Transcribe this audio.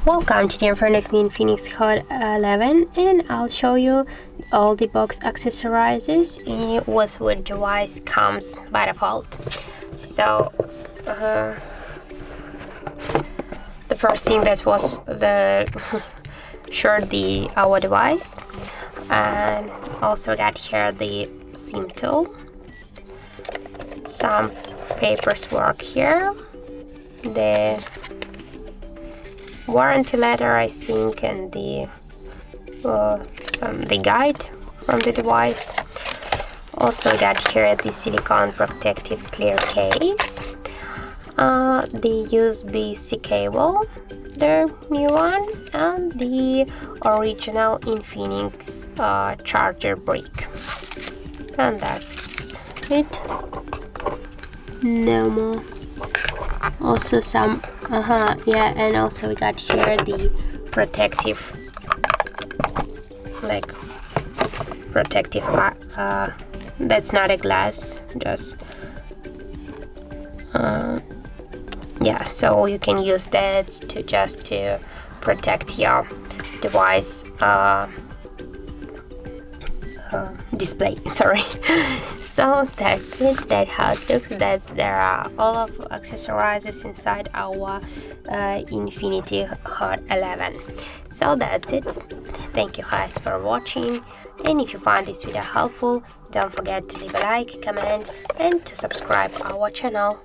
Welcome, today in front of me Infinix Hot 11, and I'll show you all the box accessories with which device comes by default. So the first thing that was our device, and also got here the SIM tool, some paperwork here, the warranty letter, I think, and the guide from the device. Also got here the silicone protective clear case, the USB-C cable, the new one, and the original Infinix charger brick. And that's it. No more. Also some and also we got here the protective that's not a glass, just so you can use that to protect your device display, sorry. So that's it, that's how it looks. There are all of accessories inside our Infinix Hot 11. So that's it. Thank you guys for watching, and if you find this video helpful, don't forget to leave a like, comment, and to subscribe our channel.